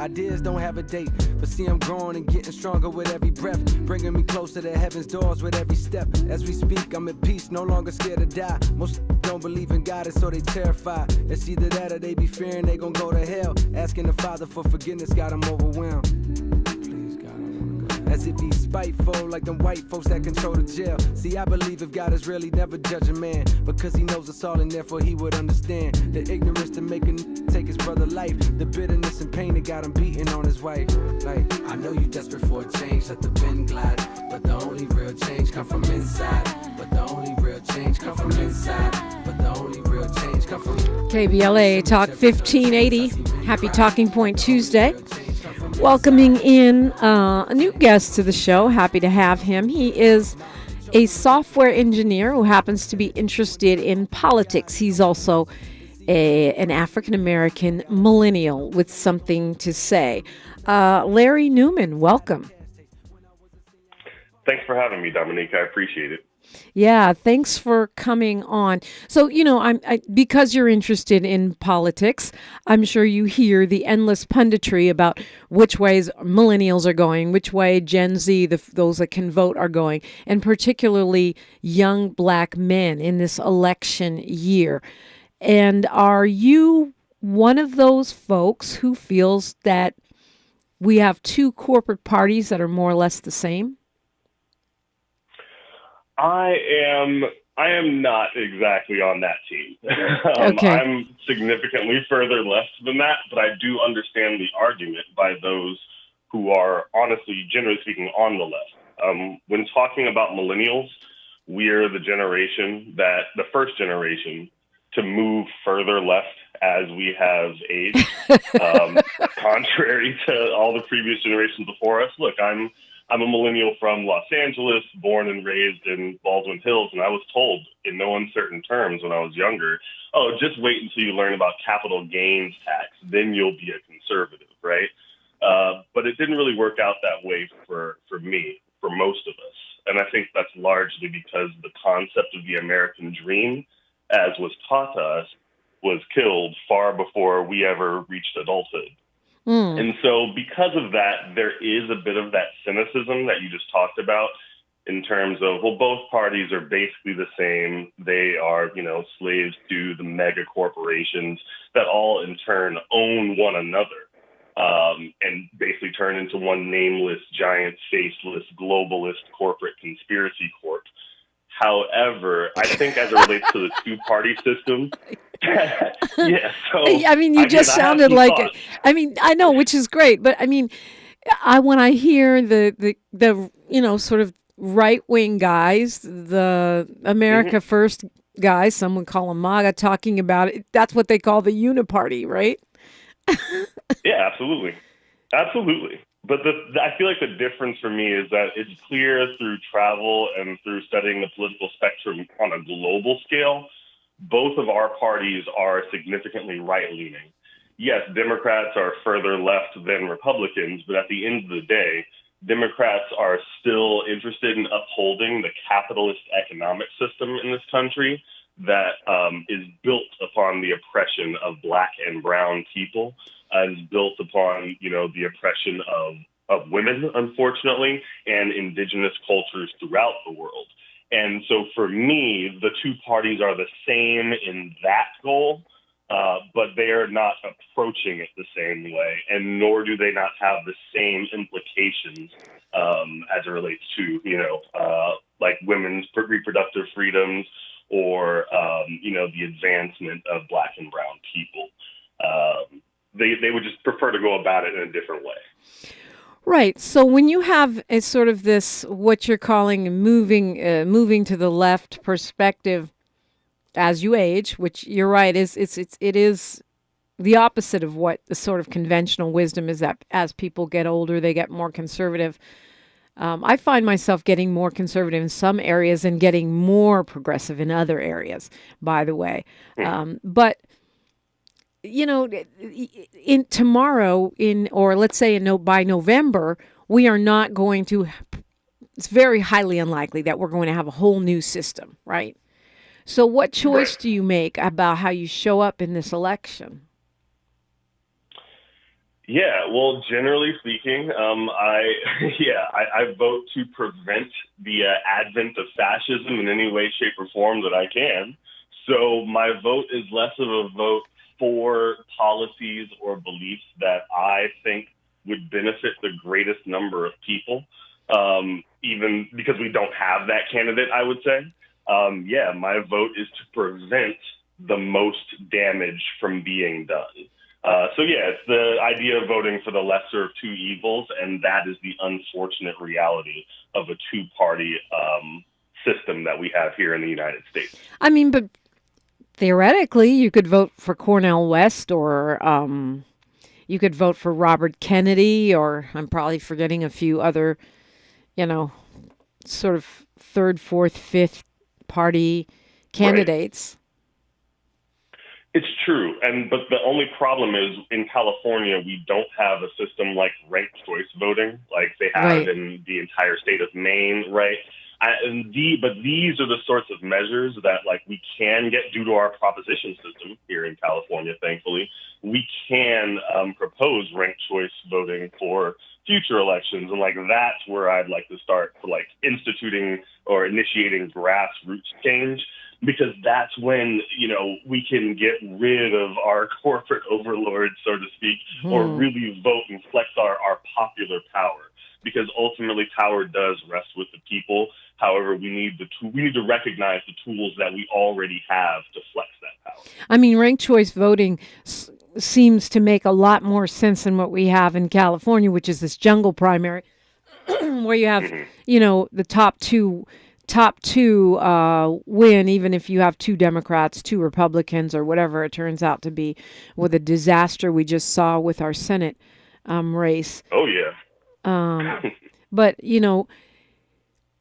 Ideas don't have a date, but see I'm growing and getting stronger with every breath, bringing me closer to heaven's doors with every step. As we speak, I'm at peace, no longer scared to die. Most don't believe in God, and so they terrified. It's either that or they be fearing they gon' go to hell. Asking the Father for forgiveness got them overwhelmed. As if he's spiteful, like them white folks that control the jail. See, I believe if God is really never judge a man, because he knows us all and therefore he would understand the ignorance to make a take his brother life, the bitterness and pain that got him beating on his wife. Like, I know you desperate for a change, let the pen glide, but the only real change come from inside. But the only real change come from inside. But the only real change come from KBLA Talk 1580. Happy Talking Point Tuesday. Welcoming in a new guest to the show. Happy to have him. He is a software engineer who happens to be interested in politics. He's also an African-American millennial with something to say. Larry Newman, welcome. Thanks for having me, Dominique. I appreciate it. Yeah, thanks for coming on. So, you know, because you're interested in politics, I'm sure you hear the endless punditry about which ways millennials are going, which way Gen Z, those that can vote, are going, and particularly young black men in this election year. And are you one of those folks who feels that we have two corporate parties that are more or less the same? I am not exactly on that team. Okay. I'm significantly further left than that, but I do understand the argument by those who are honestly, generally speaking, on the left. When talking about millennials, we're the first generation to move further left as we have aged, contrary to all the previous generations before us. Look, I'm a millennial from Los Angeles, born and raised in Baldwin Hills, and I was told in no uncertain terms when I was younger, oh, just wait until you learn about capital gains tax, then you'll be a conservative, right? But it didn't really work out that way for me, for most of us. And I think that's largely because the concept of the American dream, as was taught to us, was killed far before we ever reached adulthood. And so because of that, there is a bit of that cynicism that you just talked about in terms of, well, both parties are basically the same. They are, slaves to the mega corporations that all in turn own one another, and basically turn into one nameless, giant, faceless, globalist corporate conspiracy corp. However, I think as it relates to the two-party system, yeah. So I mean, you just sounded like it. I mean, I know, which is great, but I mean, when I hear the sort of right-wing guys, the America First guys, some would call them MAGA, talking about it, that's what they call the uniparty, right? Yeah, absolutely. But I feel like the difference for me is that it's clear through travel and through studying the political spectrum on a global scale, both of our parties are significantly right-leaning. Yes, Democrats are further left than Republicans, but at the end of the day, Democrats are still interested in upholding the capitalist economic system in this country that is built upon the oppression of Black and brown people, is built upon, the oppression of women, unfortunately, and indigenous cultures throughout the world. And so for me, the two parties are the same in that goal, but they are not approaching it the same way, and nor do they not have the same implications as it relates to, like women's reproductive freedoms or, the advancement of Black and brown people. They would just prefer to go about it in a different way. Right. So when you have a sort of this, what you're calling moving to the left perspective as you age, which you're right, it is the opposite of what the sort of conventional wisdom is, that as people get older, they get more conservative. I find myself getting more conservative in some areas and getting more progressive in other areas, by the way. But in tomorrow, or let's say by November, we are not going to. It's very highly unlikely that we're going to have a whole new system, right? So, what choice do you make about how you show up in this election? Yeah, well, generally speaking, I vote to prevent the advent of fascism in any way, shape, or form that I can. So my vote is less of a vote for policies or beliefs that I think would benefit the greatest number of people, even because we don't have that candidate, I would say. My vote is to prevent the most damage from being done. It's the idea of voting for the lesser of two evils, and that is the unfortunate reality of a two-party system that we have here in the United States. I mean, but theoretically, you could vote for Cornel West, or you could vote for Robert Kennedy, or I'm probably forgetting a few other, sort of third, fourth, fifth party candidates. Right. It's true, but the only problem is in California we don't have a system like ranked choice voting, like they have in the entire state of Maine, right? But these are the sorts of measures that we can get due to our proposition system here in California. Thankfully, we can propose ranked choice voting for future elections, and that's where I'd like to start for instituting or initiating grassroots change. Because that's when, we can get rid of our corporate overlords, so to speak, or really vote and flex our popular power. Because ultimately power does rest with the people. However, we need to recognize the tools that we already have to flex that power. I mean, ranked choice voting seems to make a lot more sense than what we have in California, which is this jungle primary, where you have, the top two win, even if you have two Democrats, two Republicans, or whatever it turns out to be, with a disaster we just saw with our Senate race. Oh, yeah. But,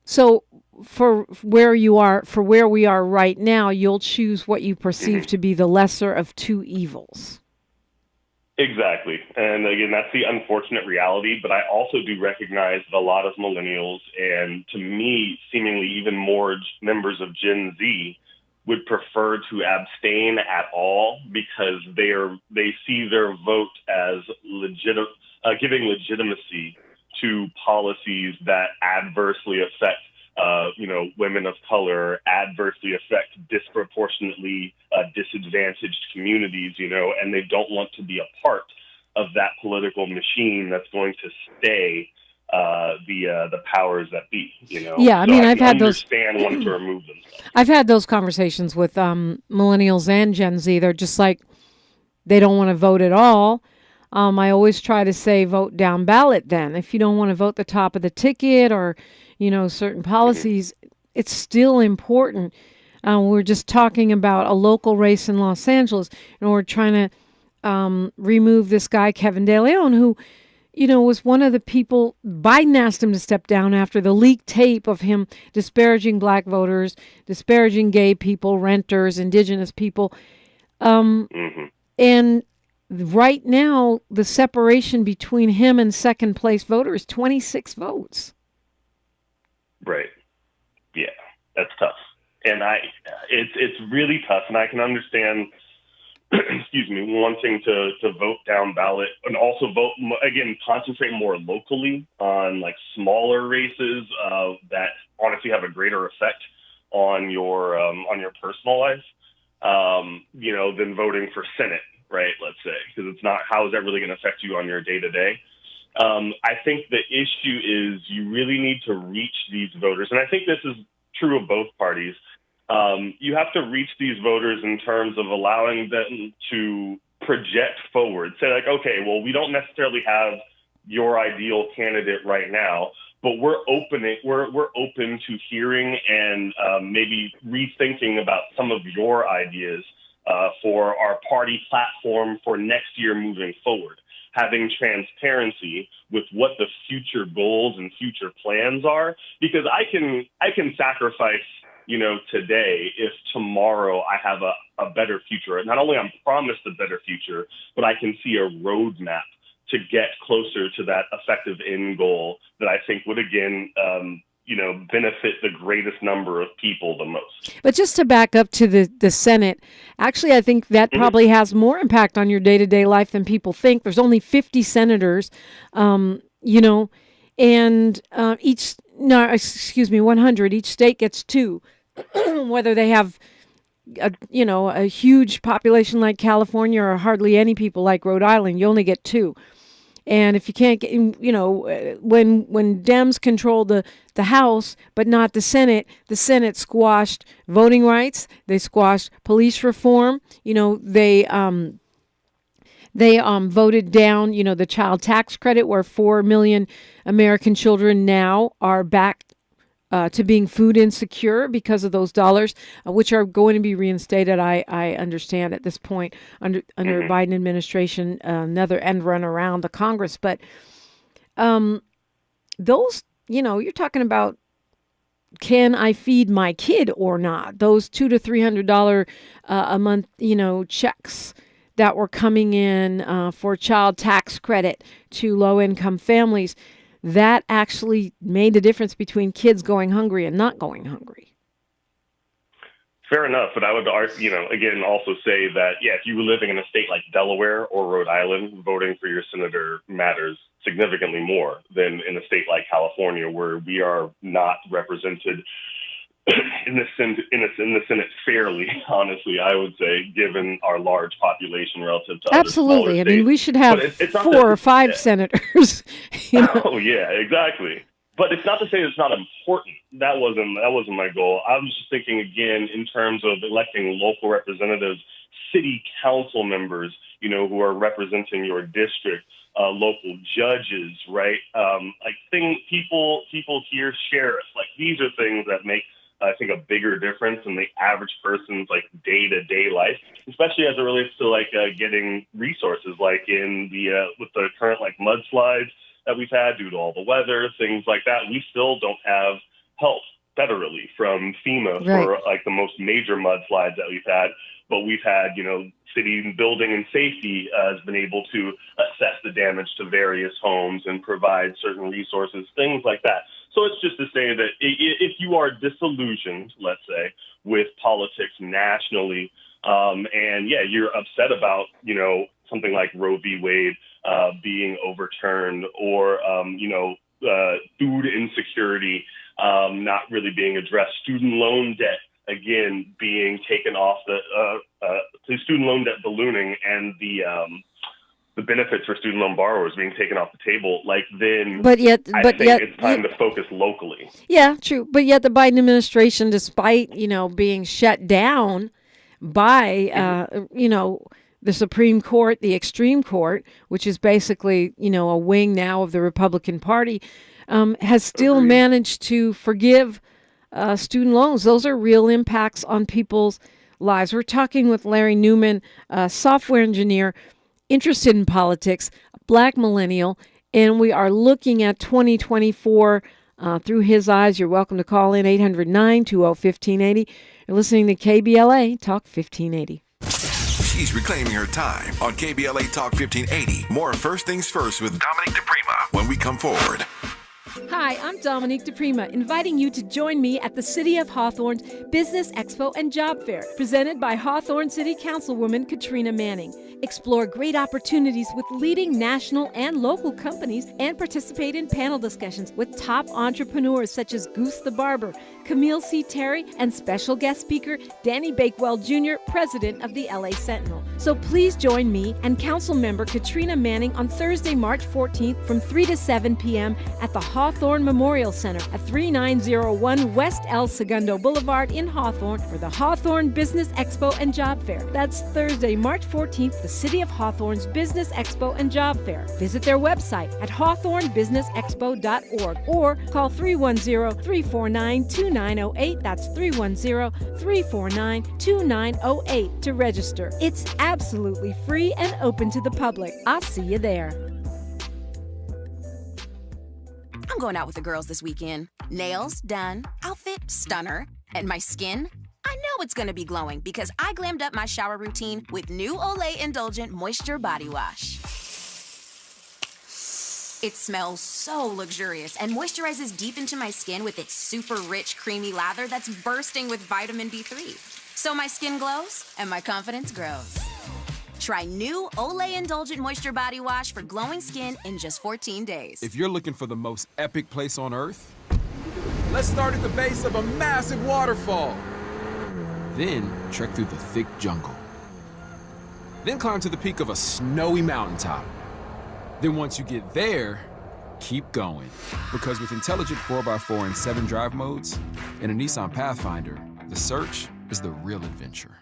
so for where we are right now, you'll choose what you perceive to be the lesser of two evils. Exactly. And again, that's the unfortunate reality. But I also do recognize that a lot of millennials, and to me, seemingly even more members of Gen Z, would prefer to abstain at all because they see their vote as giving legitimacy to policies that adversely affect women of color, adversely affect disproportionately disadvantaged communities, and they don't want to be a part of that political machine that's going to stay the powers that be, Yeah, I mean, I've had those. Wanting to remove them. I've had those conversations with millennials and Gen Z. They're just they don't want to vote at all. I always try to say vote down ballot then. If you don't want to vote the top of the ticket or, certain policies, it's still important. We're just talking about a local race in Los Angeles, and we're trying to remove this guy, Kevin De Leon, who, was one of the people. Biden asked him to step down after the leaked tape of him disparaging black voters, disparaging gay people, renters, indigenous people. And right now, the separation between him and second place voters is 26 votes. Right. Yeah, that's tough. And it's really tough. And I can understand, wanting to vote down ballot and also vote, again, concentrate more locally on smaller races that honestly have a greater effect on your personal life, than voting for Senate. Right, let's say, because it's not, how is that really going to affect you on your day-to-day? I think the issue is you really need to reach these voters, and I think this is true of both parties. You have to reach these voters in terms of allowing them to project forward, say okay, well, we don't necessarily have your ideal candidate right now, but we're open to hearing and maybe rethinking about some of your ideas for our party platform for next year moving forward, having transparency with what the future goals and future plans are, because I can sacrifice, today if tomorrow I have a better future. Not only I'm promised a better future, but I can see a roadmap to get closer to that effective end goal that I think would, again, benefit the greatest number of people the most. But just to back up to the Senate, actually, I think that probably has more impact on your day-to-day life than people think. There's only 50 senators, and 100. Each state gets 2. Whether they have a huge population like California or hardly any people like Rhode Island, you only get 2. And if you can't get, when Dems control the House but not the Senate squashed voting rights. They squashed police reform. They voted down, the child tax credit, where 4 million American children now are back to being food insecure because of those dollars, which are going to be reinstated, I understand, at this point under Biden administration, another end run around the Congress. But those, you're talking about, can I feed my kid or not? Those $200 to $300 a month, checks that were coming in for child tax credit to low-income families, that actually made the difference between kids going hungry and not going hungry. Fair enough, but I would again also say that, if you were living in a state like Delaware or Rhode Island, voting for your senator matters significantly more than in a state like California, where we are not represented in the Senate fairly, honestly, I would say, given our large population relative to absolutely. Other states. We should have it's 4 or 5 senators. Oh yeah, exactly. But it's not to say it's not important. That wasn't my goal. I was just thinking again in terms of electing local representatives, city council members, who are representing your district, local judges, right? People hear sheriffs. These are things that make, I think, a bigger difference in the average person's day-to-day life, especially as it relates to getting resources, in the with the current mudslides that we've had due to all the weather, things like that. We still don't have help federally from FEMA for the most major mudslides that we've had, but we've had city building and safety has been able to assess the damage to various homes and provide certain resources, things like that. So it's just to say that if you are disillusioned, let's say, with politics nationally, and you're upset about, something like Roe v. Wade being overturned, or, food insecurity not really being addressed, student loan debt, again, being taken off the student loan debt ballooning, and the benefits for student loan borrowers being taken off the table, then I think it's time to focus locally. Yeah, true. But yet the Biden administration, despite, being shut down by, the Supreme Court, the extreme court, which is basically, a wing now of the Republican Party, has still managed to forgive student loans. Those are real impacts on people's lives. We're talking with Larry Newman, a software engineer, interested in politics, a Black millennial, and we are looking at 2024 through his eyes. You're welcome to call in 800-920-1580. You're listening to KBLA Talk 1580. She's reclaiming her time on KBLA Talk 1580. More First Things First with Dominique DiPrima when we come forward. Hi, I'm Dominique DiPrima, inviting you to join me at the City of Hawthorne's Business Expo and Job Fair, presented by Hawthorne City Councilwoman Katrina Manning. Explore great opportunities with leading national and local companies and participate in panel discussions with top entrepreneurs such as Goose the Barber, Camille C. Terry, and special guest speaker Danny Bakewell Jr., president of the LA Sentinel. So please join me and Council Member Katrina Manning on Thursday, March 14th from 3 to 7 p.m. at the Hawthorne Memorial Center at 3901 West El Segundo Boulevard in Hawthorne for the Hawthorne Business Expo and Job Fair. That's Thursday, March 14th, the City of Hawthorne's Business Expo and Job Fair. Visit their website at hawthornebusinessexpo.org or call 310-349-2908. That's 310-349-2908 to register. It's absolutely free and open to the public. I'll see you there. I'm going out with the girls this weekend. Nails done, outfit stunner, and my skin, I know it's going to be glowing because I glammed up my shower routine with new Olay Indulgent Moisture Body Wash. It smells so luxurious and moisturizes deep into my skin with its super rich, creamy lather that's bursting with vitamin B3. So my skin glows and my confidence grows. Try new Olay Indulgent Moisture Body Wash for glowing skin in just 14 days. If you're looking for the most epic place on Earth, let's start at the base of a massive waterfall. Then trek through the thick jungle. Then climb to the peak of a snowy mountaintop. Then once you get there, keep going. Because with intelligent 4x4 and 7 drive modes and a Nissan Pathfinder, the search is the real adventure.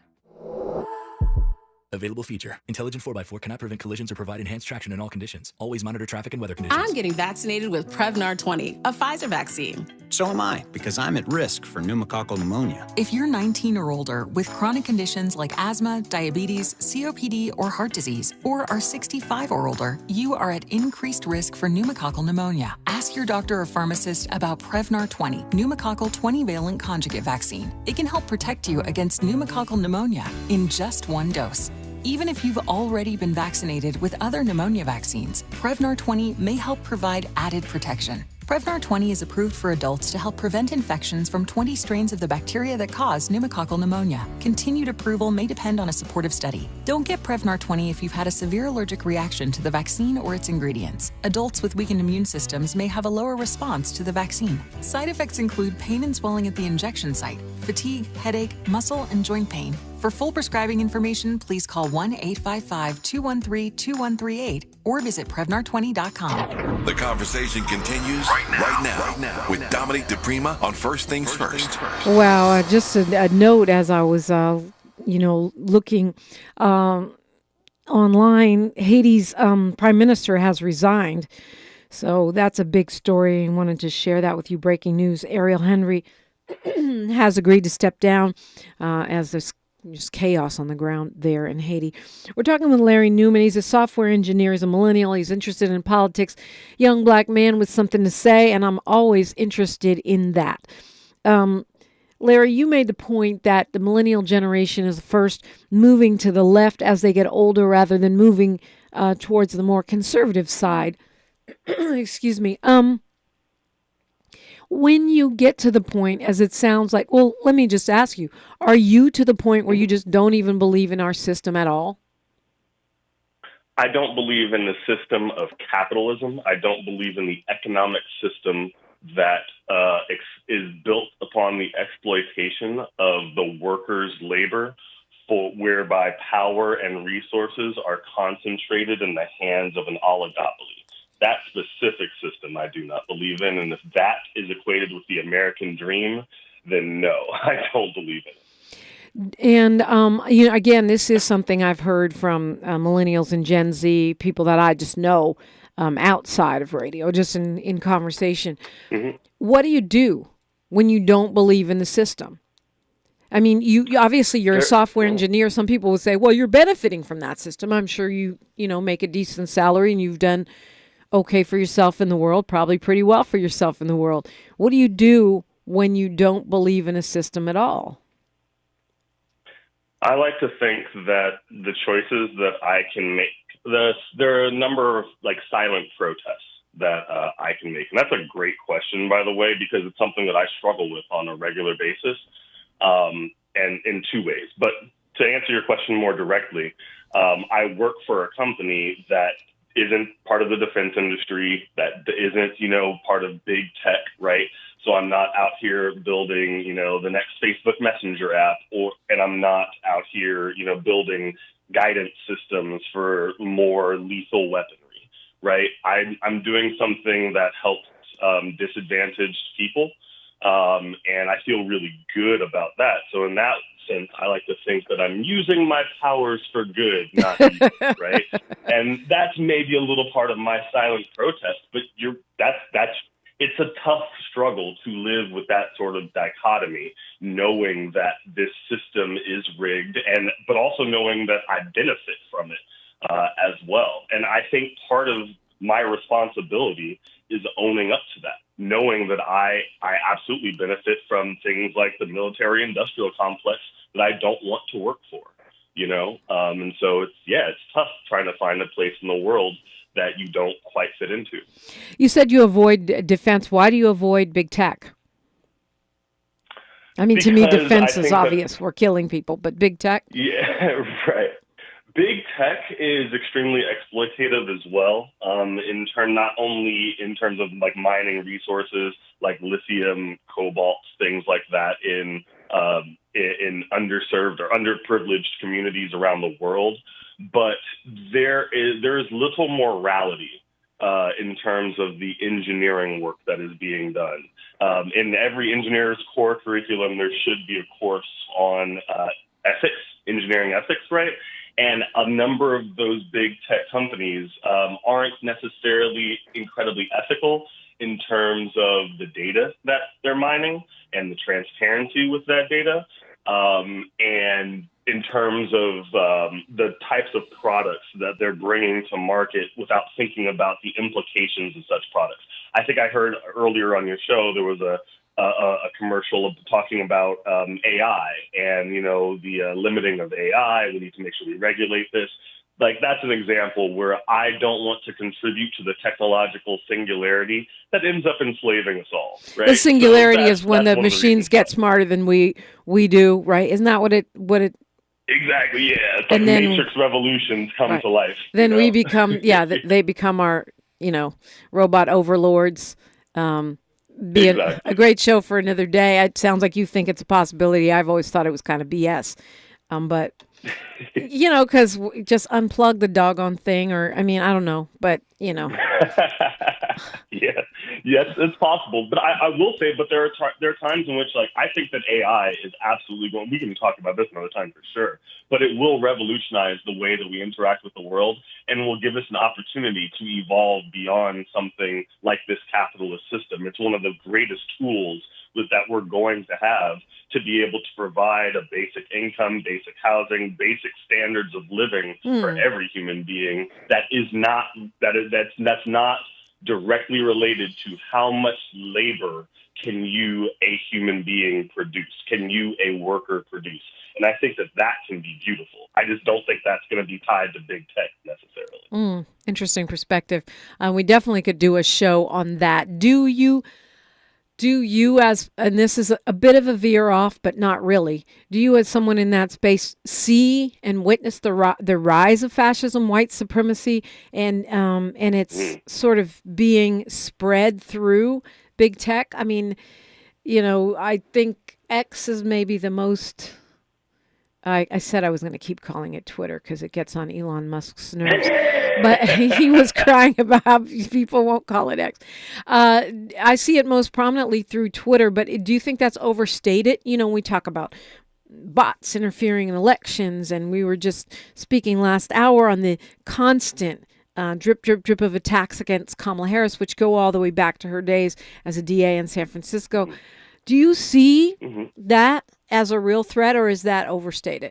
Available feature. Intelligent 4x4 cannot prevent collisions or provide enhanced traction in all conditions. Always monitor traffic and weather conditions. I'm getting vaccinated with Prevnar 20, a Pfizer vaccine. So am I, because I'm at risk for pneumococcal pneumonia. If you're 19 or older with chronic conditions like asthma, diabetes, COPD, or heart disease, or are 65 or older, you are at increased risk for pneumococcal pneumonia. Ask your doctor or pharmacist about Prevnar 20, pneumococcal 20-valent conjugate vaccine. It can help protect you against pneumococcal pneumonia in just one dose. Even if you've already been vaccinated with other pneumonia vaccines, Prevnar 20 may help provide added protection. Prevnar 20 is approved for adults to help prevent infections from 20 strains of the bacteria that cause pneumococcal pneumonia. Continued approval may depend on a supportive study. Don't get Prevnar 20 if you've had a severe allergic reaction to the vaccine or its ingredients. Adults with weakened immune systems may have a lower response to the vaccine. Side effects include pain and swelling at the injection site, fatigue, headache, muscle, and joint pain. For full prescribing information, please call 1-855-213-2138 or visit Prevnar20.com. The conversation continues right now with Dominique DiPrima on First Things First. Wow, just a note as I was, looking online. Haiti's prime minister has resigned. So that's a big story and wanted to share that with you. Breaking news. Ariel Henry has agreed to step down as there's just chaos on the ground there in Haiti. We're talking with Larry Newman. He's a software engineer. He's a millennial. He's interested in politics. Young black man with something to say, and I'm always interested in that. Larry, you made the point that the millennial generation is first moving to the left as they get older rather than moving towards the more conservative side. Excuse me. When you get to the point, as it sounds like, well, let me just ask you, are you to the point where you just don't even believe in our system at all? I don't believe in the system of capitalism. I don't believe in the economic system that is built upon the exploitation of the workers' labor, whereby power and resources are concentrated in the hands of an oligopoly. That specific system I do not believe in, and if that is equated with the American dream, then no, I don't believe in it. And, again, this is something I've heard from millennials and Gen Z, people that I just know outside of radio, just in conversation. Mm-hmm. What do you do when you don't believe in the system? I mean, you obviously you're a software engineer. Some people would say, well, you're benefiting from that system. I'm sure you make a decent salary and you've done okay for yourself in the world, probably pretty well for yourself in the world. What do you do when you don't believe in a system at all? I like to think that the choices that I can make, there are a number of silent protests that I can make. And that's a great question, by the way, because it's something that I struggle with on a regular basis, and in two ways. But to answer your question more directly, I work for a company that isn't part of the defense industry, that isn't, part of big tech, right? So I'm not out here building, the next Facebook Messenger app, and I'm not out here, building guidance systems for more lethal weaponry, right? I'm doing something that helps disadvantaged people, and I feel really good about that. So in that sense, I like to think that I'm using my powers for good, not evil, right? And that's maybe a little part of my silent protest, but it's a tough struggle to live with that sort of dichotomy, knowing that this system is rigged, but also knowing that I benefit from it as well. And I think part of my responsibility is owning up to that, knowing that I absolutely benefit from things like the military-industrial complex that I don't want to work for, and so it's tough trying to find a place in the world that you don't quite fit into. You said you avoid defense. Why do you avoid big tech? I mean, to me, defense is obvious. We're killing people, but big tech? Yeah, right. Big tech is extremely exploitative as well, not only in terms of like mining resources like lithium, cobalt, things like that in underserved or underprivileged communities around the world, but there is little morality in terms of the engineering work that is being done. In every engineer's core curriculum, there should be a course on ethics, engineering ethics, right? And a number of those big tech companies aren't necessarily incredibly ethical in terms of the data that they're mining and the transparency with that data, and in terms of the types of products that they're bringing to market without thinking about the implications of such products. I think I heard earlier on your show there was a commercial talking about AI and, the limiting of AI. We need to make sure we regulate this. Like, that's an example where I don't want to contribute to the technological singularity that ends up enslaving us all, right? The singularity is when the machines get smarter than we do, right? Isn't that what it Exactly, yeah. It's like Matrix revolutions come to life. Then we become, they become our, robot overlords. Be a great show for another day. It sounds like you think it's a possibility. I've always thought it was kind of BS. But, because just unplug the doggone thing, or, I don't know, but, Yeah. Yes, it's possible. But I will say, but there are times in which, like, I think that AI is absolutely going, we can talk about this another time for sure, but it will revolutionize the way that we interact with the world and will give us an opportunity to evolve beyond something like this capitalist system. It's one of the greatest tools that we're going to have to be able to provide a basic income, basic housing, basic standards of living for every human being that's not directly related to how much labor can you, a human being, produce? Can you, a worker, produce? And I think that can be beautiful. I just don't think that's going to be tied to big tech necessarily. Interesting perspective. We definitely could do a show on that. Do you and this is a bit of a veer off, but not really, do you as someone in that space see and witness the rise of fascism, white supremacy, and it's sort of being spread through big tech? I think X is maybe the most... I said I was going to keep calling it Twitter because it gets on Elon Musk's nerves. But he was crying about how people won't call it X. I see it most prominently through Twitter, but do you think that's overstated? We talk about bots interfering in elections, and we were just speaking last hour on the constant drip, drip, drip of attacks against Kamala Harris, which go all the way back to her days as a DA in San Francisco. Do you see that as a real threat, or is that overstated?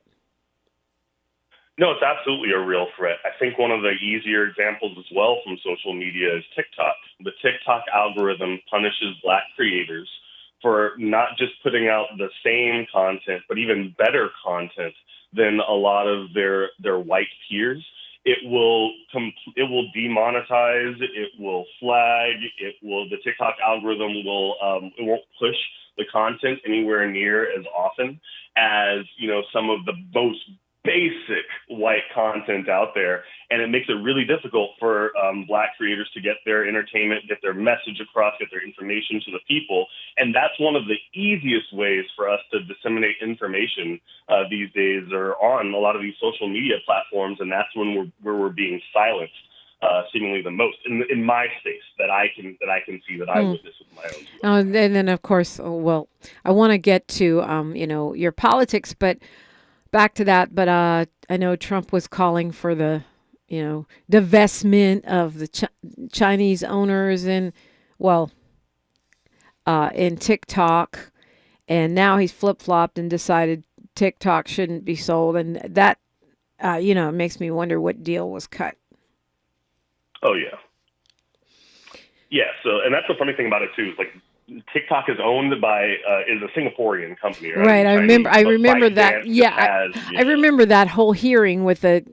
No, it's absolutely a real threat. I think one of the easier examples as well from social media is TikTok. The TikTok algorithm punishes Black creators for not just putting out the same content, but even better content than a lot of their white peers. It will demonetize, it will flag, the TikTok algorithm it won't push the content anywhere near as often as, some of the most basic white content out there. And it makes it really difficult for Black creators to get their entertainment, get their message across, get their information to the people. And that's one of the easiest ways for us to disseminate information these days, are on a lot of these social media platforms. And that's where we're being silenced seemingly the most in my space that I can see, that I witness with my own. And then, of course, I want to get to, your politics, but back to that. But I know Trump was calling for the, divestment of the Chinese owners in TikTok. And now he's flip-flopped and decided TikTok shouldn't be sold. And that, it makes me wonder what deal was cut. Oh, yeah. Yeah, so, and that's the funny thing about it, too, is like TikTok is owned by is a Singaporean company, right? Right. I remember that. Yeah, I remember that whole hearing with the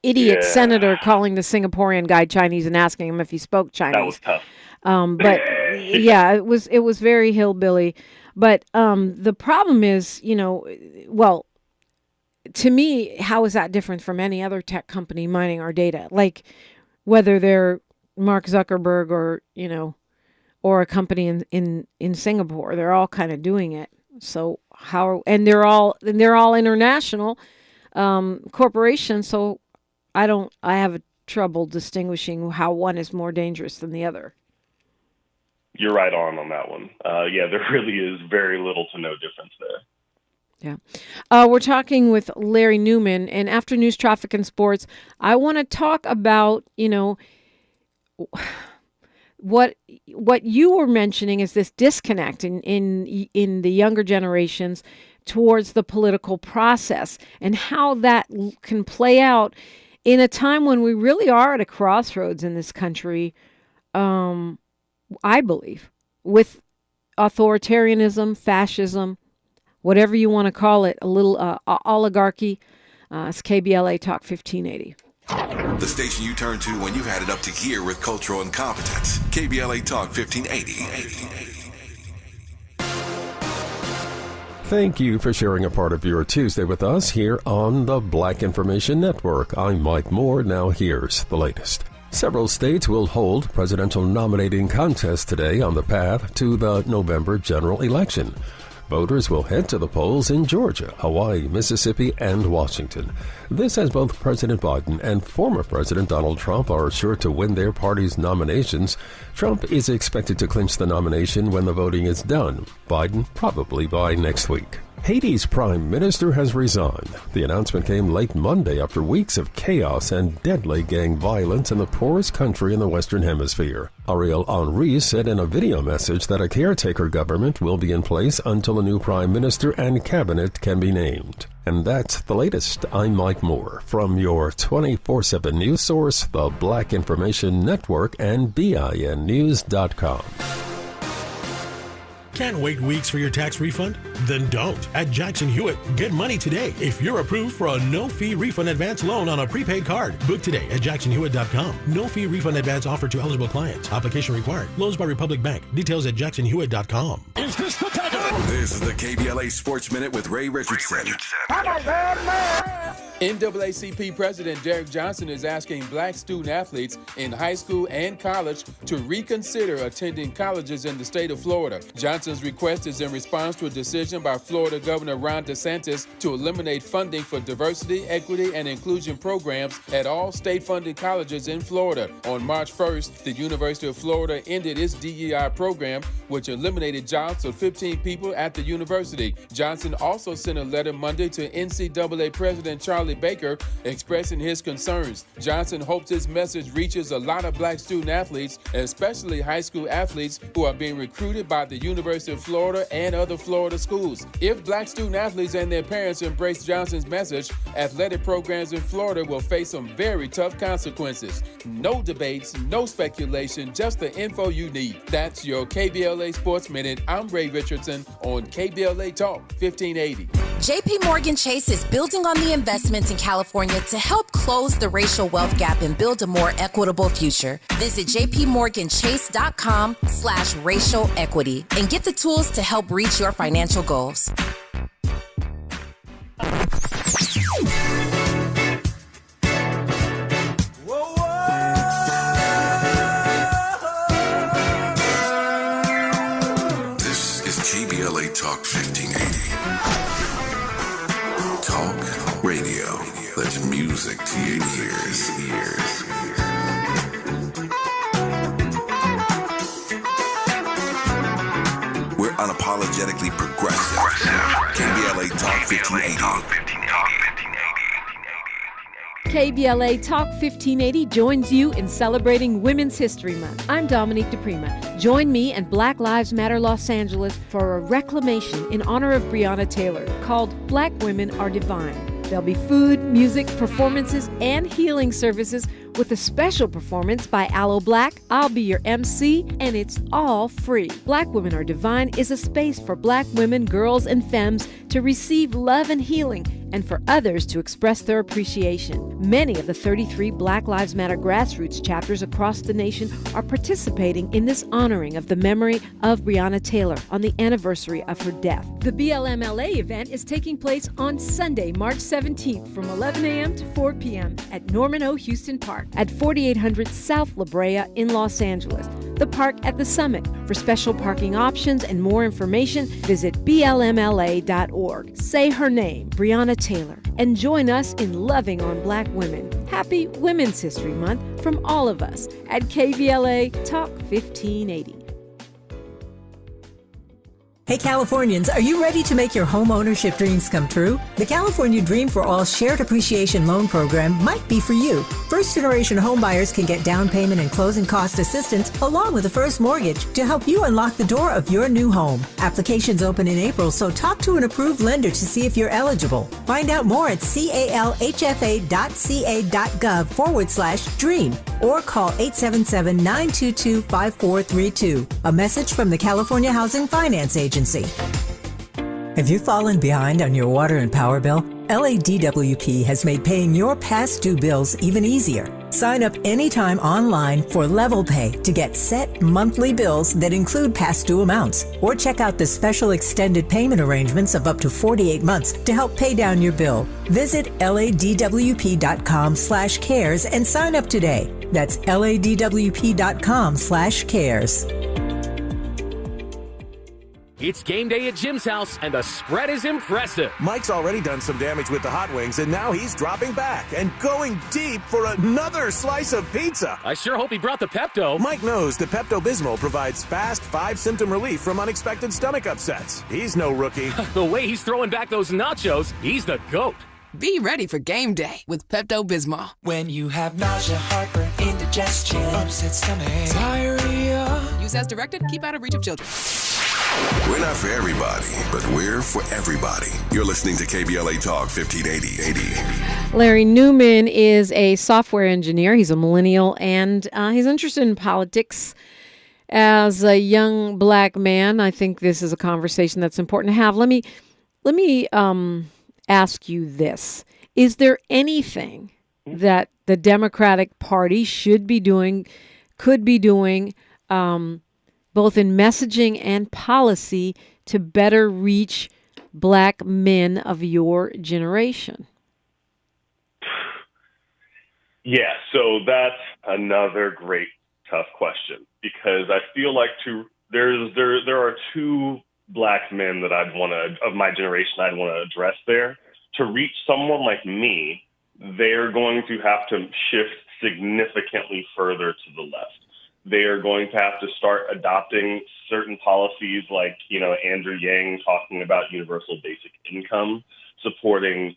idiot senator calling the Singaporean guy Chinese and asking him if he spoke Chinese. That was tough. But yeah, it was very hillbilly. But the problem is, well, to me, how is that different from any other tech company mining our data? Like whether they're Mark Zuckerberg or a company in Singapore, they're all kind of doing it. So and they're all international corporations. So I have trouble distinguishing how one is more dangerous than the other. You're right on that one. There really is very little to no difference there. Yeah. We're talking with Larry Newman, and after news, traffic, and sports, I want to talk about, what you were mentioning is this disconnect in the younger generations towards the political process and how that can play out in a time when we really are at a crossroads in this country, I believe, with authoritarianism, fascism, whatever you want to call it, a little oligarchy. It's KBLA Talk 1580. The station you turn to when you've had it up to gear with cultural incompetence. KBLA Talk 1580. Thank you for sharing a part of your Tuesday with us here on the Black Information Network. I'm Mike Moore. Now here's the latest. Several states will hold presidential nominating contests today on the path to the November general election. Voters will head to the polls in Georgia, Hawaii, Mississippi, and Washington. This as both President Biden and former President Donald Trump are sure to win their party's nominations. Trump is expected to clinch the nomination when the voting is done. Biden probably by next week. Haiti's prime minister has resigned. The announcement came late Monday after weeks of chaos and deadly gang violence in the poorest country in the Western Hemisphere. Ariel Henry said in a video message that a caretaker government will be in place until a new prime minister and cabinet can be named. And that's the latest. I'm Mike Moore from your 24/7 news source, the Black Information Network, and BINnews.com. Can't wait weeks for your tax refund? Then don't. At Jackson Hewitt, get money today if you're approved for a no-fee refund advance loan on a prepaid card. Book today at jacksonhewitt.com. No-fee refund advance offered to eligible clients. Application required. Loans by Republic Bank. Details at jacksonhewitt.com. Is this the time? This is the KBLA Sports Minute with Ray Richardson. NAACP President Derek Johnson is asking black student athletes in high school and college to reconsider attending colleges in the state of Florida. Johnson's request is in response to a decision by Florida Governor Ron DeSantis to eliminate funding for diversity, equity, and inclusion programs at all state-funded colleges in Florida. On March 1st, the University of Florida ended its DEI program, which eliminated jobs of 15 people at the university. Johnson also sent a letter Monday to NCAA President Charlie Baker expressing his concerns. Johnson hopes his message reaches a lot of black student athletes, especially high school athletes who are being recruited by the University of Florida and other Florida schools. If black student athletes and their parents embrace Johnson's message, athletic programs in Florida will face some very tough consequences. No debates, no speculation, just the info you need. That's your KBLA Sports Minute. I'm Ray Richardson on KBLA Talk 1580. JP Morgan Chase is building on the investments in California to help close the racial wealth gap and build a more equitable future. Visit jpmorganchase.com/racial equity and get the tools to help reach your financial goals. This is KBLA Talk 1580. Talk radio. That's music to your ears. We're unapologetically progressive. KBLA Talk 1580. KBLA Talk 1580 joins you in celebrating Women's History Month. I'm Dominique DiPrima. Join me and Black Lives Matter Los Angeles for a reclamation in honor of Breonna Taylor called Black Women Are Divine. There'll be food, music, performances, and healing services with a special performance by Aloe Black. I'll be your MC, and it's all free. Black Women Are Divine is a space for Black women, girls, and femmes to receive love and healing, and for others to express their appreciation. Many of the 33 Black Lives Matter grassroots chapters across the nation are participating in this honoring of the memory of Breonna Taylor on the anniversary of her death. The BLMLA event is taking place on Sunday, March 17th from 11 a.m. to 4 p.m. at Norman O. Houston Park at 4800 South La Brea in Los Angeles. The park at the Summit. For special parking options and more information, visit blmla.org. Say her name, Breonna Taylor, and join us in loving on Black women. Happy Women's History Month from all of us at KBLA Talk 1580. Hey Californians, are you ready to make your home ownership dreams come true? The California Dream for All Shared Appreciation Loan Program might be for you. First-generation homebuyers can get down payment and closing cost assistance along with a first mortgage to help you unlock the door of your new home. Applications open in April, so talk to an approved lender to see if you're eligible. Find out more at calhfa.ca.gov/dream or call 877-922-5432. A message from the California Housing Finance Agency. Have you fallen behind on your water and power bill? LADWP has made paying your past due bills even easier. Sign up anytime online for Level Pay to get set monthly bills that include past due amounts. Or check out the special extended payment arrangements of up to 48 months to help pay down your bill. Visit ladwp.com/cares and sign up today. That's ladwp.com/cares. It's game day at Jim's house, and the spread is impressive. Mike's already done some damage with the hot wings, and now he's dropping back and going deep for another slice of pizza. I sure hope he brought the Pepto. Mike knows the Pepto-Bismol provides fast 5-symptom relief from unexpected stomach upsets. He's no rookie. The way he's throwing back those nachos, he's the GOAT. Be ready for game day with Pepto-Bismol. When you have nausea, heartburn, indigestion, upset stomach, diarrhea. Use as directed. Keep out of reach of children. We're not for everybody, but we're for everybody. You're listening to KBLA Talk 1580. Larry Newman is a software engineer. He's a millennial, and he's interested in politics. As a young Black man, I think this is a conversation that's important to have. Let me ask you this. Is there anything that the Democratic Party should be doing, could be doing, both in messaging and policy to better reach Black men of your generation? Yeah, so that's another great, tough question, because I feel like there are two Black men that of my generation I'd want to address there. To reach someone like me, they're going to have to shift significantly further to the left. They are going to have to start adopting certain policies like, Andrew Yang talking about universal basic income, supporting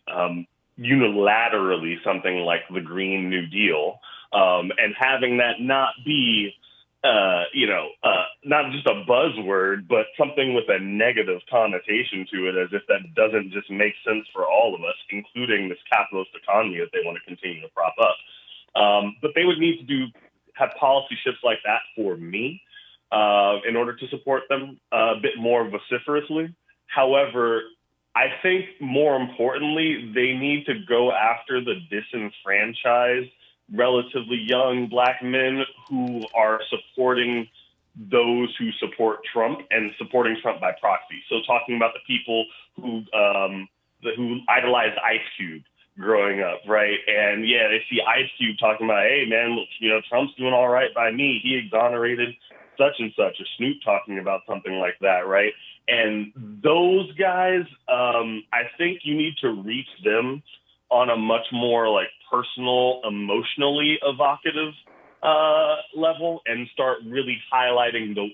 unilaterally something like the Green New Deal, and having that not be, not just a buzzword, but something with a negative connotation to it, as if that doesn't just make sense for all of us, including this capitalist economy that they want to continue to prop up. But they would need to have policy shifts like that for me in order to support them a bit more vociferously. However, I think more importantly, they need to go after the disenfranchised, relatively young Black men who are supporting those who support Trump and supporting Trump by proxy. So talking about the people who idolized Ice Cube growing up, right? And yeah, they see Ice Cube talking about, hey man, look, Trump's doing all right by me. He exonerated such and such, or Snoop talking about something like that, right? And those guys, I think you need to reach them on a much more like personal, emotionally evocative level, and start really highlighting the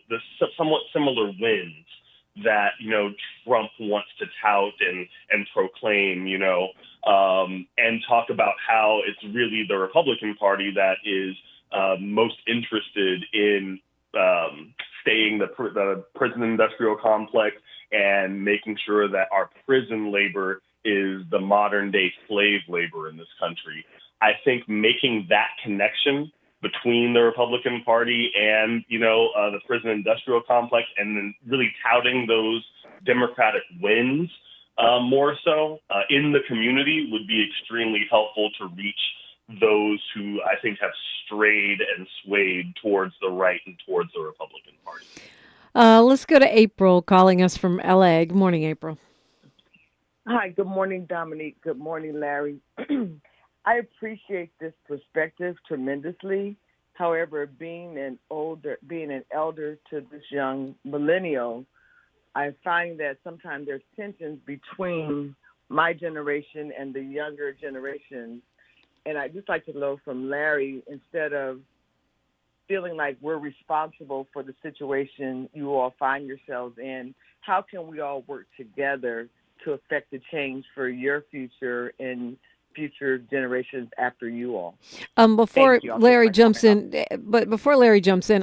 somewhat similar wins that, Trump wants to tout and proclaim, and talk about how it's really the Republican Party that is most interested in staying the prison industrial complex and making sure that our prison labor is the modern day slave labor in this country. I think making that connection between the Republican Party and, the prison industrial complex, and then really touting those Democratic wins more so in the community would be extremely helpful to reach those who I think have strayed and swayed towards the right and towards the Republican Party. Let's go to April calling us from LA. Good morning, April. Hi, good morning, Dominique. Good morning, Larry. I appreciate this perspective tremendously. However, being an elder to this young millennial, I find that sometimes there's tensions between my generation and the younger generation. And I'd just like to know from Larry, instead of feeling like we're responsible for the situation you all find yourselves in, how can we all work together to affect the change for your future and future generations after you all? Before Larry jumps in,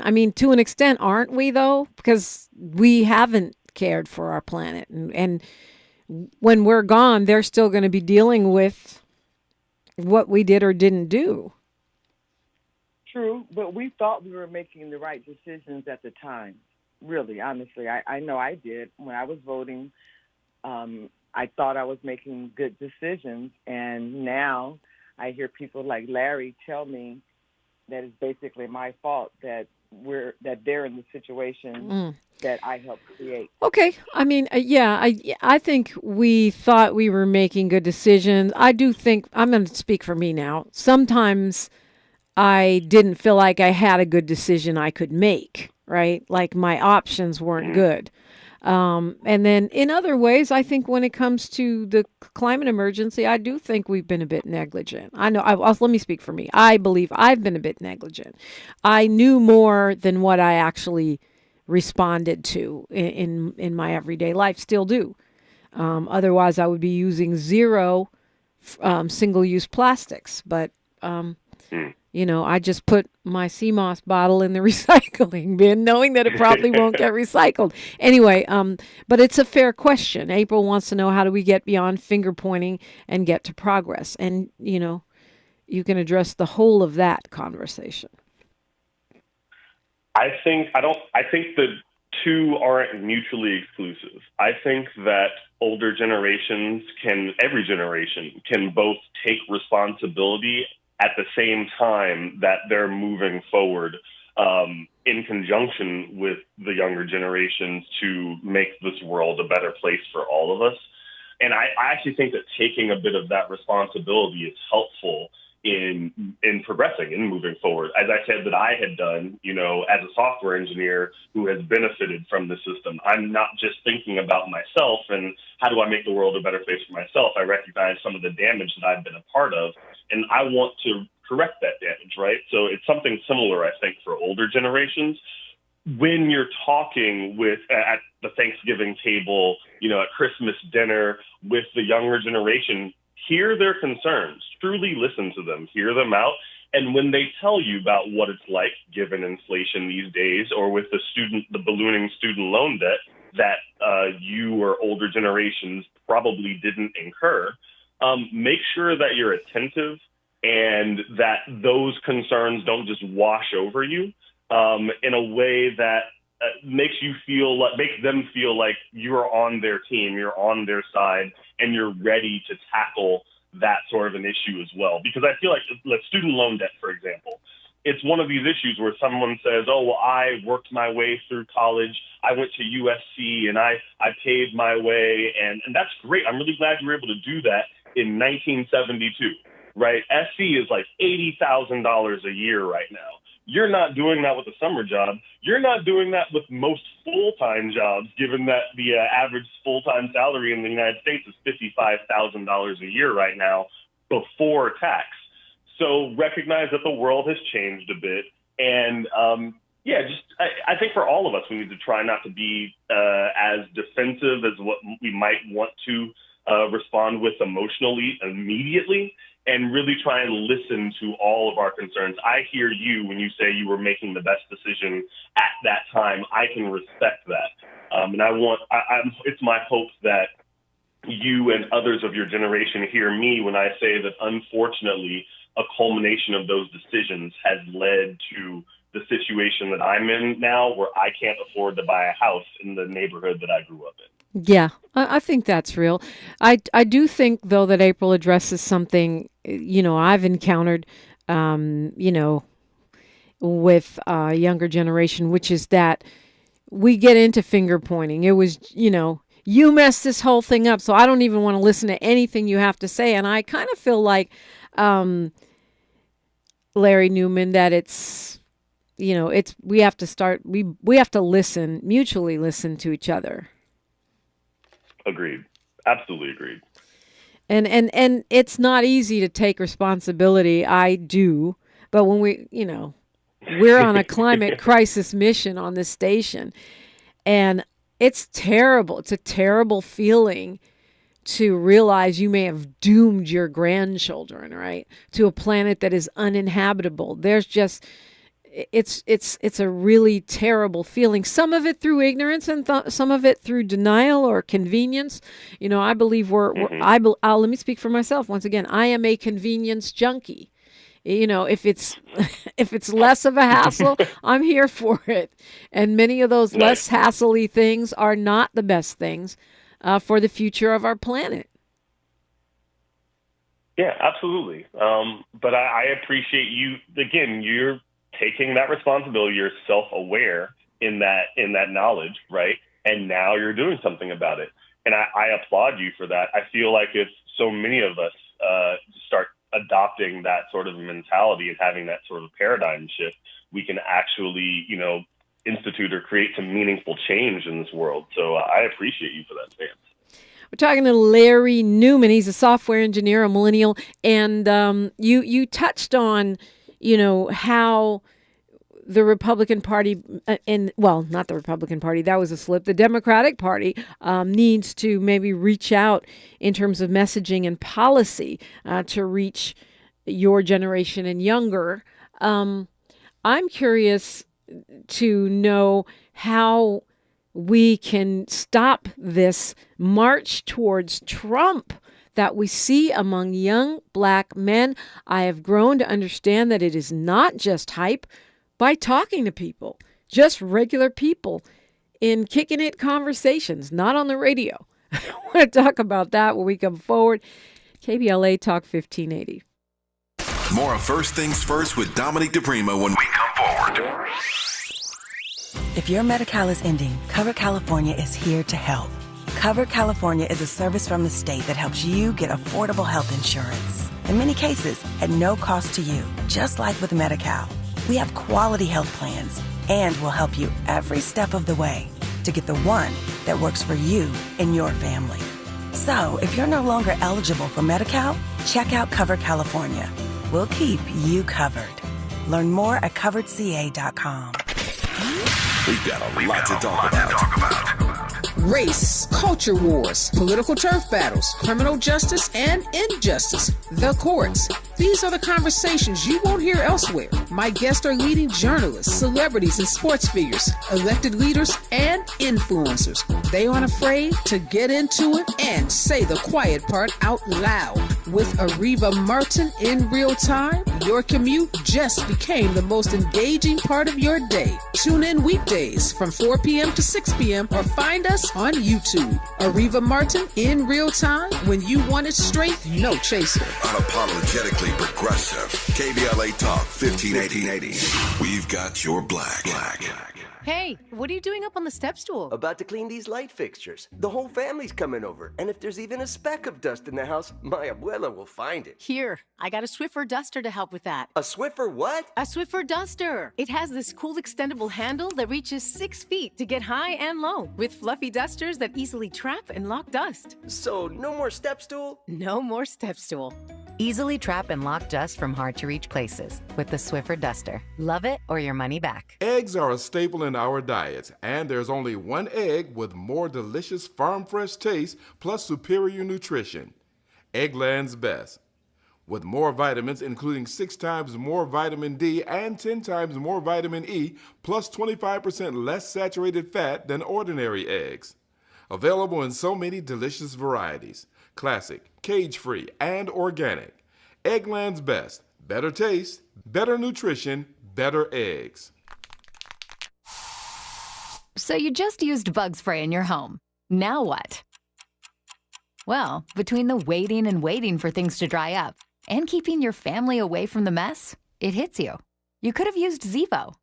I mean, to an extent, aren't we though? Because we haven't cared for our planet, and when we're gone, they're still going to be dealing with what we did or didn't do. True, but we thought we were making the right decisions at the time. Really, honestly, I know I did. When I was voting, I thought I was making good decisions, and now I hear people like Larry tell me that it's basically my fault that they're in the situation that I helped create. Okay, I mean, I think we thought we were making good decisions. I do think, I'm going to speak for me now, sometimes I didn't feel like I had a good decision I could make, right? Like my options weren't good. And then in other ways, I think when it comes to the climate emergency, I do think we've been a bit negligent. I know, let me speak for me. I believe I've been a bit negligent. I knew more than what I actually responded to in my everyday life, still do. Otherwise, I would be using zero single-use plastics. But I just put my sea moss bottle in the recycling bin, knowing that it probably won't get recycled. Anyway, but it's a fair question. April wants to know, how do we get beyond finger pointing and get to progress? And, you can address the whole of that conversation. I think the two aren't mutually exclusive. I think that older generations every generation can both take responsibility at the same time that they're moving forward in conjunction with the younger generations to make this world a better place for all of us. And I actually think that taking a bit of that responsibility is helpful in progressing and moving forward. As I said that I had done, as a software engineer who has benefited from the system, I'm not just thinking about myself and how do I make the world a better place for myself. I recognize some of the damage that I've been a part of, and I want to correct that damage, right? So it's something similar, I think, for older generations. When you're talking at the Thanksgiving table, at Christmas dinner with the younger generation, hear their concerns, truly listen to them, hear them out. And when they tell you about what it's like given inflation these days, or with the ballooning student loan debt that you or older generations probably didn't incur, make sure that you're attentive and that those concerns don't just wash over you in a way that makes them feel like you're on their team, you're on their side, and you're ready to tackle that sort of an issue as well. Because I feel like student loan debt, for example, it's one of these issues where someone says, oh, well, I worked my way through college. I went to USC and I paid my way. And that's great. I'm really glad you were able to do that in 1972, right? SC is like $80,000 a year right now. You're not doing that with a summer job. You're not doing that with most full-time jobs, given that the average full-time salary in the United States is $55,000 a year right now before tax. So recognize that the world has changed a bit. And I think for all of us, we need to try not to be as defensive as what we might want to respond with emotionally immediately, and really try and listen to all of our concerns. I hear you when you say you were making the best decision at that time. I can respect that. And it's my hope that you and others of your generation hear me when I say that, unfortunately, a culmination of those decisions has led to the situation that I'm in now, where I can't afford to buy a house in the neighborhood that I grew up in. Yeah, I think that's real. I do think, though, that April addresses something, I've encountered, with a younger generation, which is that we get into finger pointing. It was, you messed this whole thing up, so I don't even want to listen to anything you have to say. And I kind of feel like, Larry Newman, that it's, we have to mutually listen to each other. Agreed. Absolutely agreed. And it's not easy to take responsibility. I do. But when we're on a climate crisis mission on this station, and it's terrible. It's a terrible feeling to realize you may have doomed your grandchildren, right, to a planet that is uninhabitable. There's just, it's a really terrible feeling. Some of it through ignorance and some of it through denial or convenience. I believe let me speak for myself once again. I am a convenience junkie. If it's less of a hassle, I'm here for it. And many of those less hassly things are not the best things for the future of our planet. Yeah, absolutely. But I appreciate you, again, you're taking that responsibility. You're self-aware in that knowledge, right? And now you're doing something about it. And I applaud you for that. I feel like if so many of us start adopting that sort of mentality and having that sort of paradigm shift, we can actually, institute or create some meaningful change in this world. So I appreciate you for that stance. We're talking to Larry Newman. He's a software engineer, a millennial, and you touched on, how the Republican Party, not the Republican Party, that was a slip. The Democratic Party needs to maybe reach out in terms of messaging and policy to reach your generation and younger. I'm curious to know how we can stop this march towards Trump that we see among young black men. I have grown to understand that it is not just hype. By talking to people, just regular people in kicking it conversations, not on the radio. I want to talk about that when we come forward. KBLA Talk 1580. More of First Things First with Dominique DiPrima when we come forward. If your Medi-Cal is ending, Cover California is here to help. Cover California is a service from the state that helps you get affordable health insurance. In many cases, at no cost to you, just like with Medi-Cal. We have quality health plans, and we'll help you every step of the way to get the one that works for you and your family. So, if you're no longer eligible for Medi-Cal, check out Cover California. We'll keep you covered. Learn more at coveredca.com. We've got a lot to talk about. Race, culture wars, political turf battles, criminal justice and injustice, the courts. These are the conversations you won't hear elsewhere. My guests are leading journalists, celebrities, and sports figures, elected leaders, and influencers. They aren't afraid to get into it and say the quiet part out loud. With Ariva Martin in real time, your commute just became the most engaging part of your day. Tune in weekdays from 4 p.m. to 6 p.m. or find us on YouTube. Ariva Martin in real time, when you want it straight, no chaser. Unapologetically progressive. KBLA Talk 1580. We've got your black. Hey, what are you doing up on the step stool? About to clean these light fixtures. The whole family's coming over, and if there's even a speck of dust in the house, my abuela will find it. Here, I got a Swiffer duster to help with that. A Swiffer what? A Swiffer duster. It has this cool extendable handle that reaches 6 feet to get high and low, with fluffy dusters that easily trap and lock dust. So, no more step stool? No more step stool. Easily trap and lock dust from hard-to-reach places with the Swiffer duster. Love it or your money back. Eggs are a staple in our diets, and there's only one egg with more delicious farm-fresh taste plus superior nutrition. Eggland's Best. With more vitamins, including 6 times more vitamin D and 10 times more vitamin E, plus 25% less saturated fat than ordinary eggs. Available in so many delicious varieties. Classic, cage-free, and organic. Eggland's Best. better taste, better nutrition, better eggs. So you just used bug spray in your home. Now what? Well, between the waiting and waiting for things to dry up and keeping your family away from the mess, it hits you. You could have used Zevo.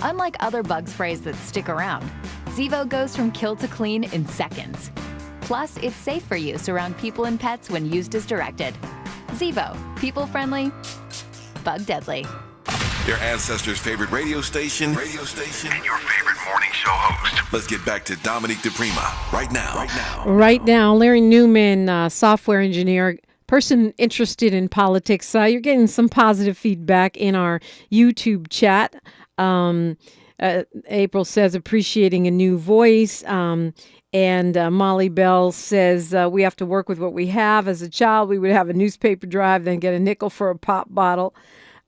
Unlike other bug sprays that stick around, Zevo goes from kill to clean in seconds. Plus, it's safe for use around people and pets when used as directed. Zevo, people-friendly, bug-deadly. Your ancestors' favorite radio station, and your favorite morning show host. Let's get back to Dominique DiPrima right now. Right now, Larry Newman, software engineer, person interested in politics. You're getting some positive feedback in our YouTube chat. April says appreciating a new voice. And Molly Bell says we have to work with what we have. As a child, we would have a newspaper drive, then get a nickel for a pop bottle.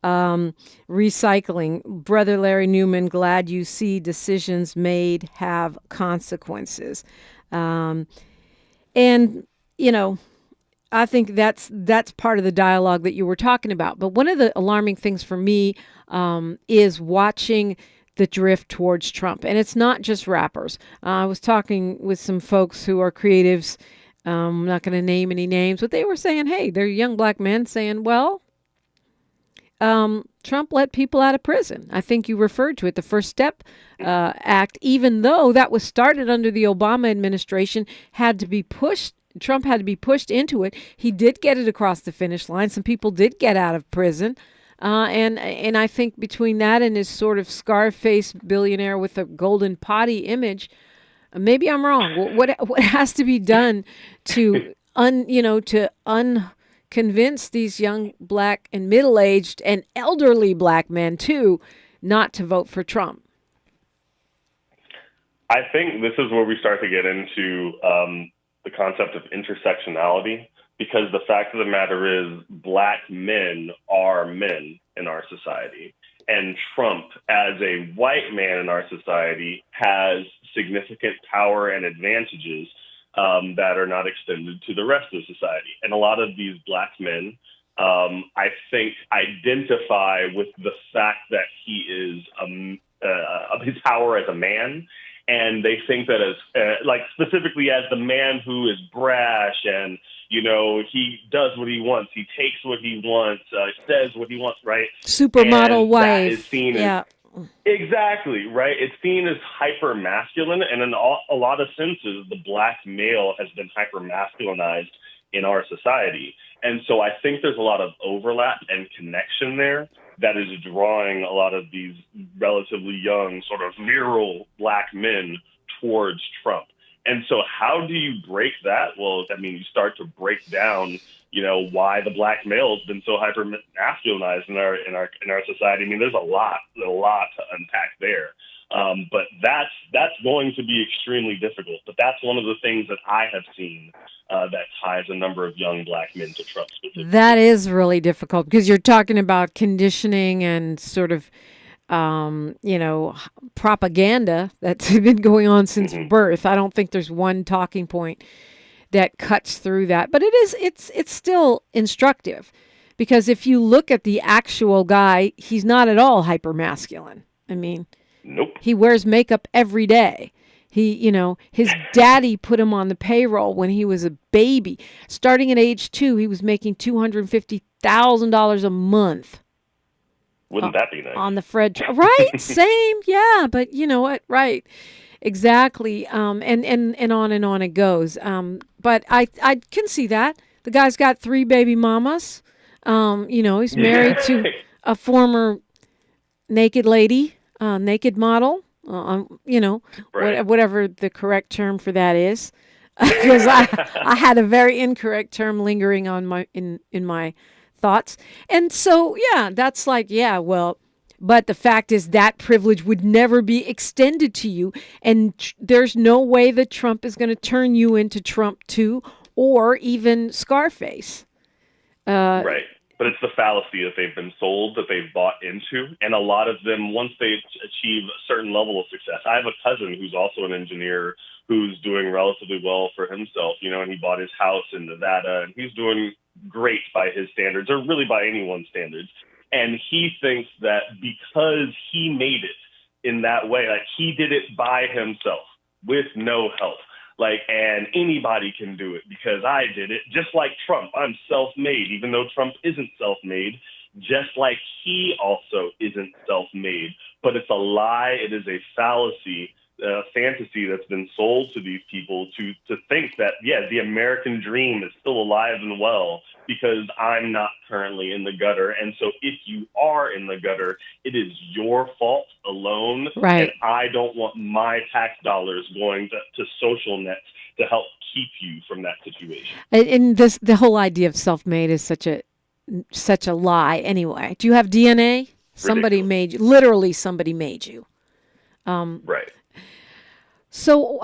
Recycling. Brother Larry Newman, glad you see decisions made have consequences. And, you know, I think that's part of the dialogue that you were talking about. But one of the alarming things for me is watching the drift towards Trump. And it's not just rappers. I was talking with some folks who are creatives. I'm not going to name any names, but they were saying, hey, they're young black men saying, well, Trump let people out of prison. I think you referred to it, the First Step Act, even though that was started under the Obama administration, had to be pushed. Trump had to be pushed into it. He did get it across the finish line. Some people did get out of prison. And I think between that and his sort of Scarface billionaire with a golden potty image, maybe I'm wrong. What has to be done to convince these young black and middle-aged and elderly black men too not to vote for Trump? I think this is where we start to get into the concept of intersectionality, because the fact of the matter is black men are men in our society. And Trump, as a white man in our society, has significant power and advantages that are not extended to the rest of society. And a lot of these black men, I think, identify with the fact that he is of his power as a man. And they think that as, specifically as the man who is brash and, you know, he does what he wants, he takes what he wants, says what he wants, right? Supermodel wife. That is seen as, exactly, right? It's seen as hyper masculine, and in a lot of senses, the black male has been hyper masculinized in our society. And so I think there's a lot of overlap and connection there that is drawing a lot of these relatively young, sort of virile black men towards Trump. And so how do you break that? Well, I mean, you start to break down, you know, why the black male has been so hyper masculinized in our society. I mean, there's a lot to unpack there. But that's going to be extremely difficult. But that's one of the things that I have seen that ties a number of young black men to Trump specifically. That is really difficult because you're talking about conditioning and sort of, propaganda that's been going on since birth. I don't think there's one talking point that cuts through that. But it's still instructive because if you look at the actual guy, he's not at all hypermasculine. I mean, nope. He wears makeup every day. His daddy put him on the payroll when he was a baby. Starting at age 2, he was making $250,000 a month. Wouldn't that be nice? On the Fred, right? Same, yeah. But you know what? Right, exactly. And on it goes. But I can see that the guy's got 3 baby mamas. He's married to a former naked lady, naked model. Right. Whatever the correct term for that is, because I had a very incorrect term lingering on in my thoughts. And so, yeah, that's like, yeah, well, but the fact is that privilege would never be extended to you. And there's no way that Trump is going to turn you into Trump 2 or even Scarface. Right. But it's the fallacy that they've been sold, that they've bought into. And a lot of them, once they achieve a certain level of success, I have a cousin who's also an engineer who's doing relatively well for himself, and he bought his house in Nevada, and he's doing great by his standards, or really by anyone's standards. And he thinks that because he made it in that way, like he did it by himself with no help, and anybody can do it because I did it, just like Trump. I'm self-made, even though Trump isn't self-made, just like he also isn't self-made. But it's a lie. It is a fallacy, a fantasy that's been sold to these people to think that, the American dream is still alive and well because I'm not currently in the gutter. And so if you are in the gutter, it is your fault alone. Right. And I don't want my tax dollars going to social nets to help keep you from that situation. And the whole idea of self-made is such a lie anyway. Do you have DNA? Somebody made you. Literally, somebody made you. Right. So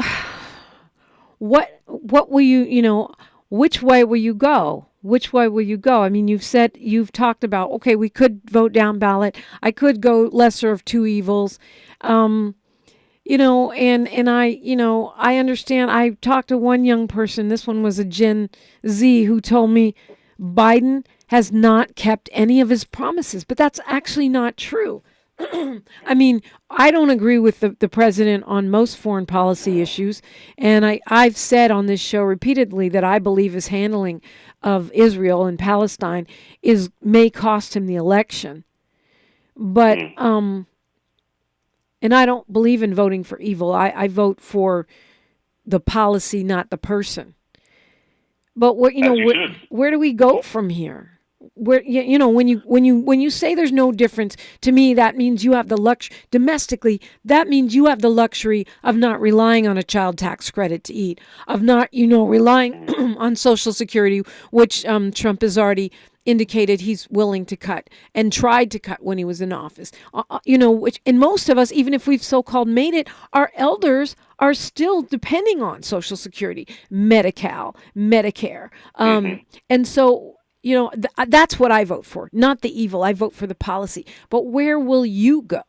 what will you, which way will you go? Which way will you go? I mean, you've talked about, okay, we could vote down ballot. I could go lesser of two evils. And I understand. I talked to one young person, this one was a Gen Z, who told me Biden has not kept any of his promises, but that's actually not true. I mean, I don't agree with the president on most foreign policy issues, and I've said on this show repeatedly that I believe his handling of Israel and Palestine may cost him the election. But and I don't believe in voting for evil. I vote for the policy, not the person. But where do we go from here? Where when you say there's no difference, to me that means you have the luxury domestically. That means you have the luxury of not relying on a child tax credit to eat, of not relying on Social Security, which Trump has already indicated he's willing to cut and tried to cut when he was in office. Which, and most of us, even if we've so-called made it, our elders are still depending on Social Security, Medi-Cal, Medicare, and so. That's what I vote for, not the evil. I vote for the policy. But where will you go?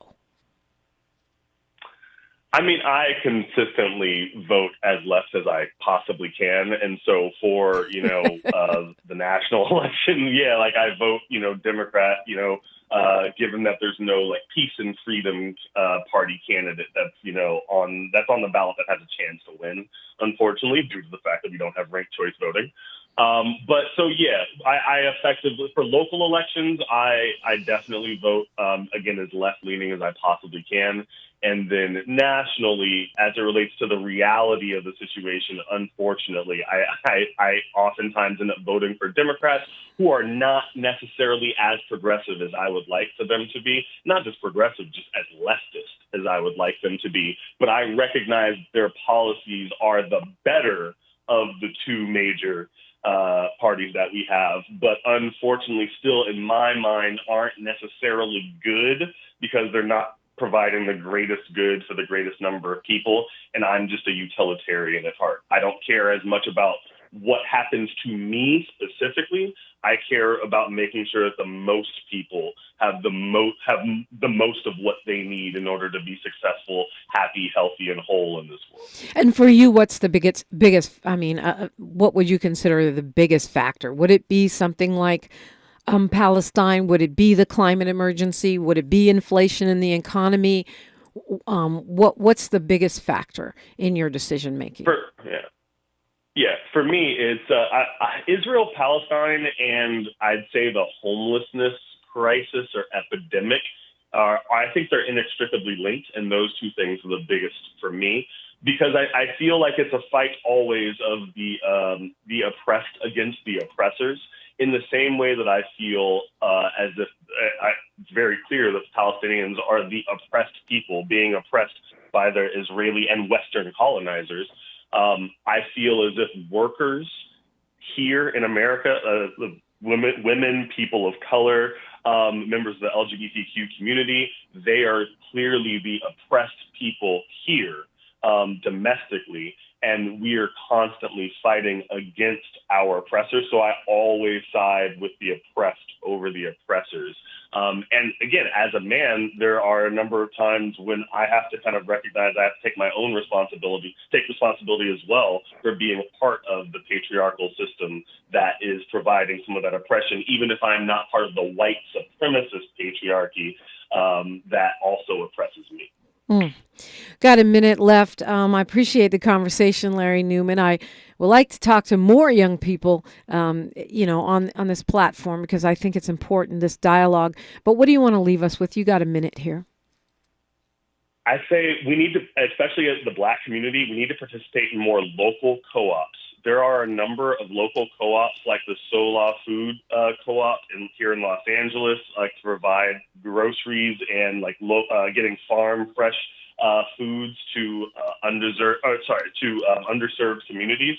I mean, I consistently vote as left as I possibly can. And so for, the national election, I vote, Democrat, given that there's no peace and freedom party candidate that's, on the ballot that has a chance to win, unfortunately, due to the fact that we don't have ranked choice voting. I effectively, for local elections, I definitely vote, again, as left-leaning as I possibly can. And then nationally, as it relates to the reality of the situation, unfortunately, I oftentimes end up voting for Democrats who are not necessarily as progressive as I would like for them to be. Not just progressive, just as leftist as I would like them to be. But I recognize their policies are the better of the two major parties that we have, but unfortunately still in my mind aren't necessarily good because they're not providing the greatest good for the greatest number of people. And I'm just a utilitarian at heart. I don't care as much about what happens to me specifically. I care about making sure that the most people have the most of what they need in order to be successful, happy, healthy, and whole in this world. And for you, what's the biggest? What would you consider the biggest factor? Would it be something like Palestine? Would it be the climate emergency? Would it be inflation in the economy? What's the biggest factor in your decision making? For me, it's Israel, Palestine, and I'd say the homelessness crisis or epidemic. I think they're inextricably linked, and those two things are the biggest for me because I feel like it's a fight always of the oppressed against the oppressors. In the same way that I feel as if it's very clear that the Palestinians are the oppressed people being oppressed by their Israeli and Western colonizers. I feel as if workers here in America, women, people of color, members of the LGBTQ community, they are clearly the oppressed people here domestically. and we are constantly fighting against our oppressors. So I always side with the oppressed over the oppressors. And again, as a man, there are a number of times when I have to kind of recognize I have to take my own responsibility as well for being a part of the patriarchal system that is providing some of that oppression, even if I'm not part of the white supremacist patriarchy that also oppresses me. Got a minute left. I appreciate the conversation, Larry Newman. I would like to talk to more young people, on this platform, because I think it's important, this dialogue. But what do you want to leave us with? You got a minute here. I say we need to, especially as the Black community, we need to participate in more local co-ops. There are a number of local co-ops like the Sola Food Co-op here in Los Angeles, to provide groceries and getting farm fresh foods to underserved communities.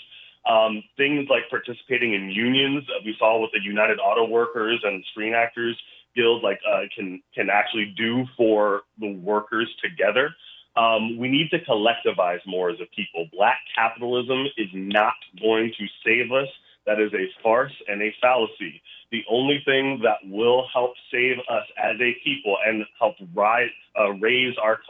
Things like participating in unions, we saw what the United Auto Workers and Screen Actors Guild can actually do for the workers together. We need to collectivize more as a people. Black capitalism is not going to save us. That is a farce and a fallacy. The only thing that will help save us as a people and help raise our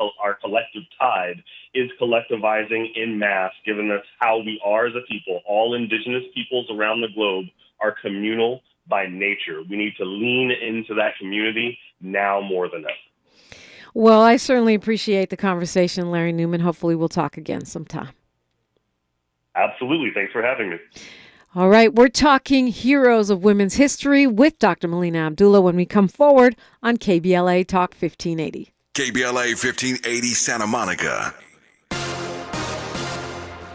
collective tide is collectivizing in mass, given that's how we are as a people. All indigenous peoples around the globe are communal by nature. We need to lean into that community now more than ever. Well, I certainly appreciate the conversation, Larry Newman. Hopefully we'll talk again sometime. Absolutely. Thanks for having me. All right. We're talking Heroes of Women's History with Dr. Melina Abdullah when we come forward on KBLA Talk 1580. KBLA 1580 Santa Monica.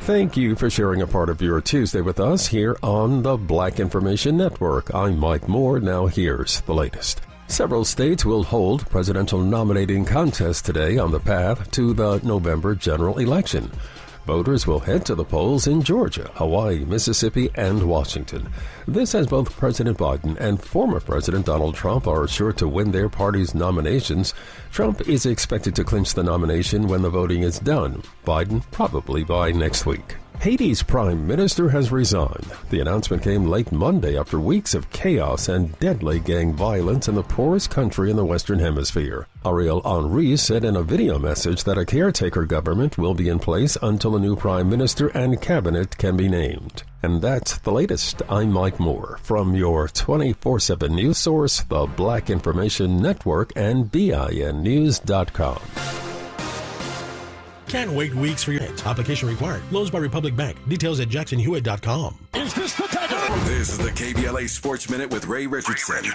Thank you for sharing a part of your Tuesday with us here on the Black Information Network. I'm Mike Moore. Now here's the latest. Several states will hold presidential nominating contests today on the path to the November general election. Voters will head to the polls in Georgia, Hawaii, Mississippi, and Washington. This as both President Biden and former President Donald Trump are sure to win their party's nominations. Trump is expected to clinch the nomination when the voting is done. Biden probably by next week. Haiti's prime minister has resigned. The announcement came late Monday after weeks of chaos and deadly gang violence in the poorest country in the Western Hemisphere. Ariel Henry said in a video message that a caretaker government will be in place until a new prime minister and cabinet can be named. And that's the latest. I'm Mike Moore from your 24/7 news source, the Black Information Network and BINnews.com. Can't wait weeks for your hits. Application required. Loans by Republic Bank. Details at jacksonhewitt.com. This is the KBLA Sports Minute with Ray Richardson.